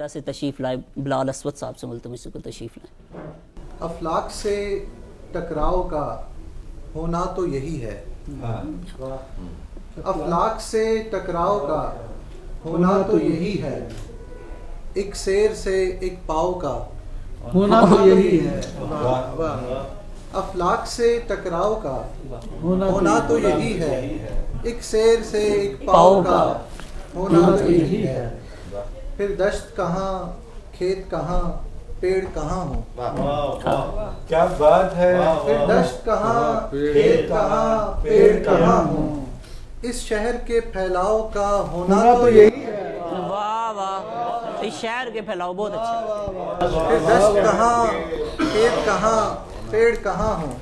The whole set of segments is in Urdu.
کوئٹہ سے تشریف لائے بلال اسود صاحب سے ملتمس کو تشریف لائیں. افلاک سے ٹکراؤ کا ہونا تو یہی ہے. افلاک سے ٹکراؤ کا ہونا تو یہی ہے. ایک سیر سے ایک پاؤ کا ہونا تو یہی ہے. افلاک سے ٹکراؤ کا ہونا تو یہی ہے. ایک سیر سے ایک پاؤ کا ہونا تو یہی ہے. پھر دشت کہاں کھیت کہاں پیڑ کہاں ہوں. کیا بات ہے. پھر دشت کہاں کھیت کہاں پیڑ کہاں ہوں. اس شہر کے پھیلاؤ کا ہونا تو یہی ہے. واہ واہ، اس شہر کے پھیلاؤ بہت اچھا. پھر دشت کہاں کھیت کہاں پیڑ کہاں ہوں.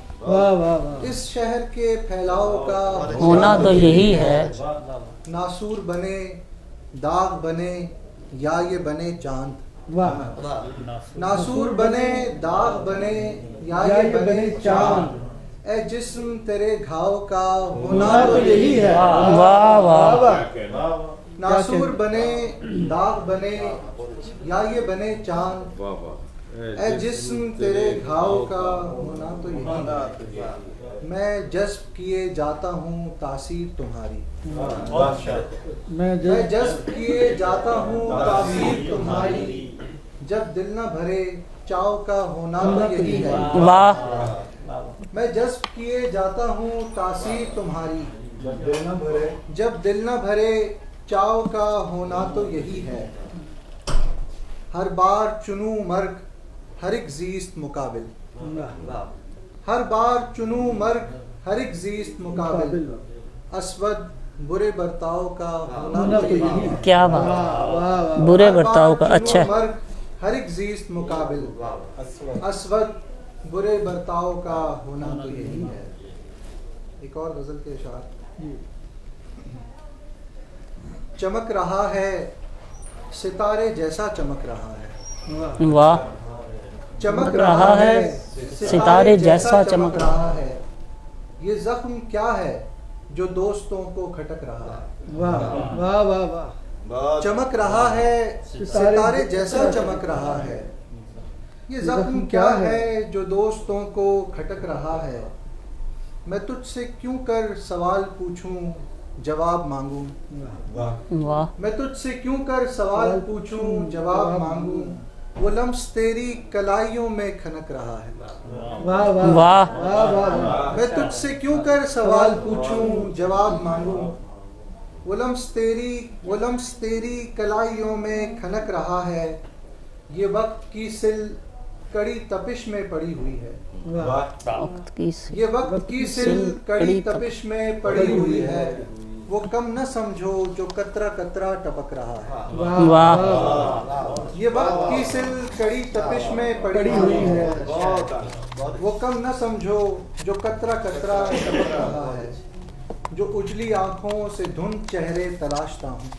اس شہر کے پھیلاؤ کا ہونا تو یہی ہے. ناسور بنے داغ بنے یا یہ بنے چاند. ناسور بنے داغ بنے یا یہ بنے چاند. اے جسم تیرے گھاؤ کا ہونا تو یہی ہے. واہ واہ. ناسور بنے داغ بنے یا یہ بنے چاند. اے جسم تیرے گھاؤ کا ہونا تو یہی ہے. میں جذب کیے جاتا ہوں تاثیر تمہاری. میں جذب کیے جاتا ہوں تاثیر تمہاری. جب دل نہ بھرے چاؤ کا ہونا تو یہی ہے. واہ. میں جذب کیے جاتا ہوں تاثیر تمہاری. جب دل نہ بھرے چاؤ کا ہونا تو یہی ہے. ہر بار چنوں مرگ ہر ایک زیست مقابل. ہر بار چنوں مرگ ہر ایک زیست مقابل. اسود برے برتاؤ کا ہونا تو یہی ہے. کیا بات. برے برتاؤ کا اچھا. مرگ ہر ایک زیست مقابل. اسود برے برتاؤ کا ہونا تو یہی ہے. ایک اور غزل کے اشعار. چمک رہا ہے ستارے جیسا چمک رہا ہے. واہ. چمک رہا ہے ستارے جیسا چمک رہا ہے. یہ زخم کیا ہے جو دوستوں کو کھٹک رہا ہے. واہ واہ واہ. چمک رہا ہے ستارے جیسا چمک رہا ہے. یہ زخم کیا ہے جو دوستوں کو کھٹک رہا ہے. میں تجھ سے کیوں کر سوال پوچھوں جواب مانگوں. واہ. میں تجھ سے کیوں کر سوال پوچھوں جواب مانگوں. وہ لمس تیری کلائیوں میں کھنک رہا ہے. واہ. میں تجھ سے کیوں کر سوال پوچھوں جواب مانگوں. وہ لمس تیری کلائیوں میں کھنک رہا ہے. یہ وقت کی سل کڑی تپش میں پڑی ہوئی ہے. یہ وقت کی سل کڑی تپش میں پڑی ہوئی ہے. وہ کم نہ سمجھو جو قطرہ قطرہ ٹپک رہا ہے. واہ. یہ وقت کی سل کڑی تپش میں پڑی ہوئی ہے. وہ کم نہ سمجھو جو قطرہ قطرہ ٹپک رہا ہے. جو اجلی آنکھوں سے دھند چہرے تلاشتا ہوں.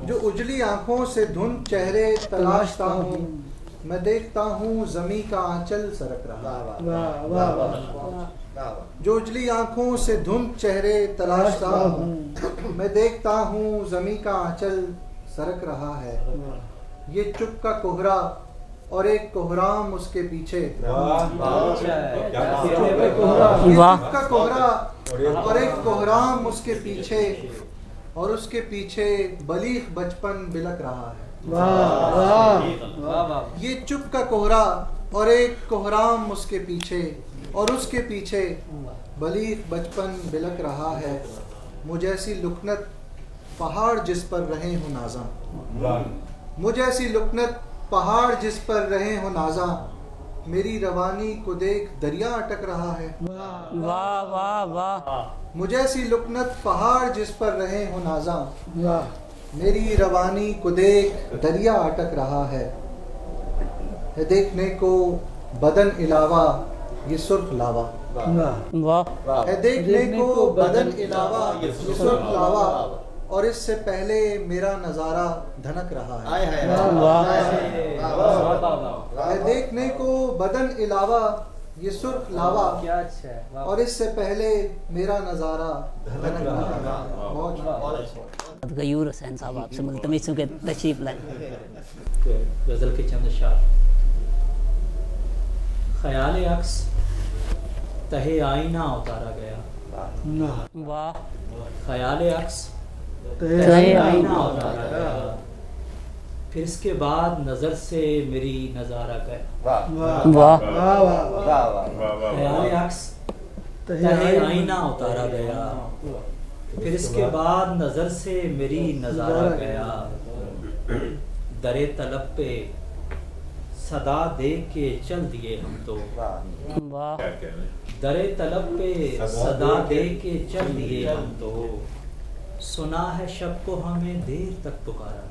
جو اجلی آنکھوں سے دھند چہرے تلاشتا ہوں. میں دیکھتا ہوں زمیں کا آنچل سرک رہا ہے. جو اجلی آنکھوں سے دھند چہرے تلاشتا ہوں. میں دیکھتا ہوں زمیں کا آنچل سرک رہا ہے. یہ چپ کا کوہرا اور ایک کوہرام اس کے پیچھے. واہ. کا کوہرا اور ایک کوہرام اس کے پیچھے اور اس کے پیچھے بلیغ بچپن بلک رہا ہے. یہ چپ کا کوہرا اور ایک کوہرام اس کے پیچھے اور اس کے پیچھے بلیغ بچپن بلک رہا ہے. مجھ ایسی لکنت پہاڑ جس پر رہے ہو نازاں. مجھ ایسی لکنت پہاڑ جس پر رہے ہو نازاں. میری روانی کو دیکھ دریا اٹک رہا ہے. واہ واہ واہ. مجھ ایسی لکنت پہاڑ جس پر رہے ہو نازاں. میری روانی کو دیکھ دریا اٹک رہا ہے. دیکھنے کو بدن علاوہ یہ سرخ لاوا. واہ. دیکھنے کو بدن علاوہ یہ سرخ لاوا. اور اس سے پہلے میرا نظارہ دھنک رہا ہے. دیکھنے کو بدن علاوہ یہ سرخ لاوا. اور اس سے پہلے میرا نظارہ دھنک رہا ہے. بہت غیور حسین صاحب آپ سے ملتمس ہوں کہ تشریف لائیں. غزل کے چند اشعار. خیال عکس تہے آئینہ اتارا گیا. واہ. خیال عکس تہے آئینہ اتارا گیا. پھر اس کے بعد نظر سے میری نظارہ گیا. واہ. خیال عکس تہے آئینہ اتارا گیا. پھر اس کے بعد نظر سے میری نظارہ گیا. در طلب پہ صدا دے کے چل دیے ہم تو. واہ. در طلب پہ صدا دے کے چل دیے ہم تو. سنا ہے شب کو ہمیں دیر تک پکارا.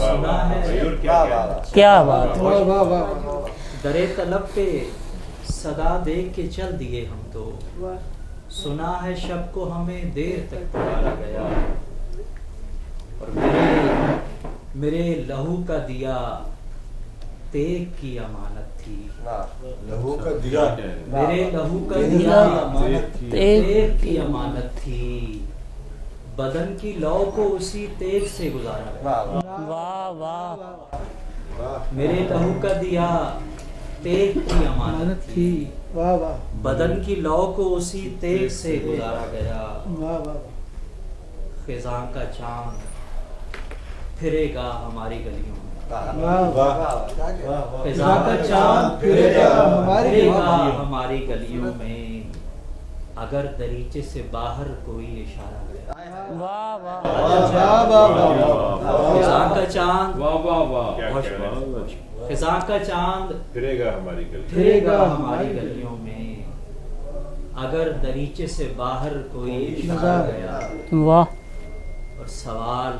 سنا ہے کیا بات. در طلب پہ صدا دے کے چل دیے ہم تو. سنا ہے شب کو ہمیں دیر تک پکارا گیا. اور میرے لہو کا دیا تیغ کی امانت تھی. لہو کا دیا میرے لہو کا دیا تیغ کی امانت تھی. بدن کی لو کو اسی تیغ سے گزارا گیا. واہ واہ. میرے لہو کا دیا تیغ کی امانت تھی. بدن کی لو کو اسی تیغ سے گزارا گیا. خزاں کا چاند پھرے گا ہماری گلیوں میں. خزاں کا چاند پھرے گا ہماری گلیوں میں. اگر دریچے سے باہر کوئی اشارہ گیا. واہ واہ. خزاں کا چاند خزاں کا چاند پھرے گا ہماری گلی. پھرے گا ہماری گلیوں میں. اگر دریچے سے باہر کوئی اشارہ گیا. واہ. اور سوال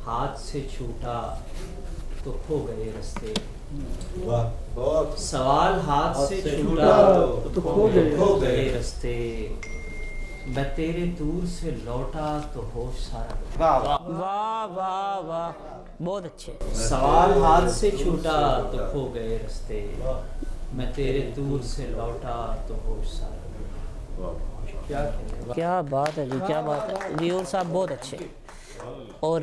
ہاتھ سے چھوٹا تو کھو گئے رستے. سوال ہاتھ سے چھوٹا تو کھو گئے رستے. میں تیرے دور سے لوٹا تو ہوش سارا. واہ واہ واہ. بہت اچھے. سوال ہاتھ سے چھوٹا تو کھو گئے رستے. میں تیرے دور سے لوٹا تو ہوش سارا. کیا بات ہے جی. کیا بات ہے. غیور صاحب بہت اچھے. اور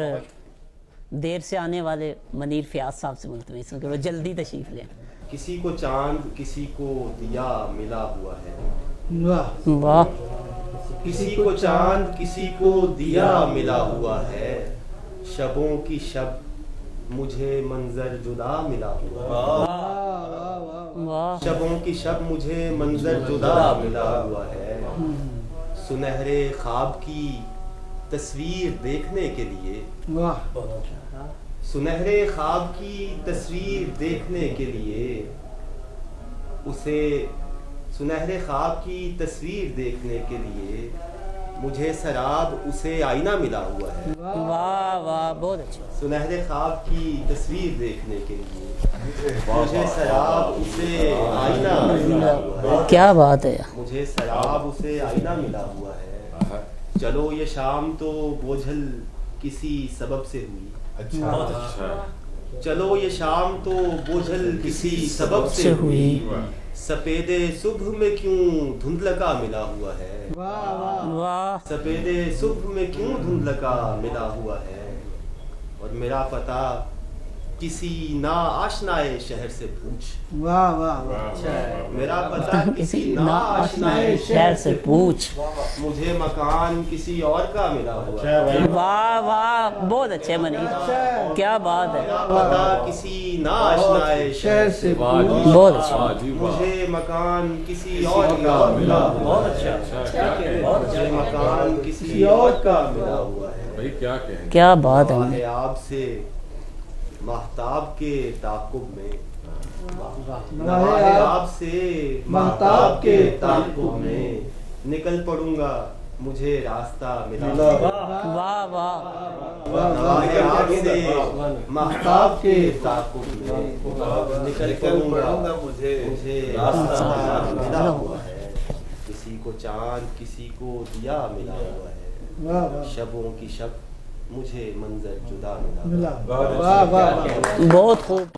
دیر سے آنے والے منیر فیاض صاحب سے ملتمس ہوں کہ وہ جلدی تشریف لیں. کسی کو چاند کسی کو دیا ملا ہوا ہے. واہ. کسی کو چاند کسی کو دیا ملا ہوا ہے. شبوں کی شب مجھے منظر جدا ملا ہوا ہے. واہ. شبوں کی شب مجھے منظر جدا ملا ہوا ہے. سنہرے خواب کی تصویر دیکھنے کے لیے سنہرے خواب کی تصویر دیکھنے کے لیے اسے سنہرے خواب کی تصویر دیکھنے کے لیے مجھے سراب اسے آئینہ ملا ہوا ہے. واہ واہ. بہت اچھے. سنہرے خواب کی تصویر دیکھنے کے لیے مجھے سراب اسے آئینہ ملا ہوا ہے. کیا بات ہے. مجھے سراب اسے آئینہ ملا ہوا ہے. چلو یہ شام تو بوجھل کسی سبب سے ہوئی. چلو یہ شام تو بوجھل کسی سبب سے ہوئی. سپید صبح میں کیوں دھندلکا ملا ہوا ہے. واہ. سپید صبح میں کیوں دھندلکا ملا ہوا ہے. اور میرا پتہ کسی نا آشنائے شہر سے پوچھ. میرا پتہ کسی نا آشنائے شہر سے پوچھ. مجھے مکان کسی اور کا ملا ہوا ہے. واہ واہ. بہت اچھے منیر. کیا بات ہے. میرا پتہ کسی نا آشنائے شہر سے پوچھ. بہت اچھے. مجھے مکان کسی اور کا ملا ہوا ہے. مجھے مکان کسی اور کا ملا ہوا ہے. کیا بات ہے. ہے آپ سے مہتاب کے تعاقب میں. نواز آپ سے مہتاب کے تعاقب میں نکل پڑوں گا مجھے راستہ ملا. واہ واہ. نواز آپ سے مہتاب کے تعاقب میں نکل پڑوں گا مجھے راستہ ملا ہوا ہے. کسی کو چاند کسی کو دیا ملا ہوا ہے. شبوں کی شب مجھے منظر جدا ملا. بہت خوب.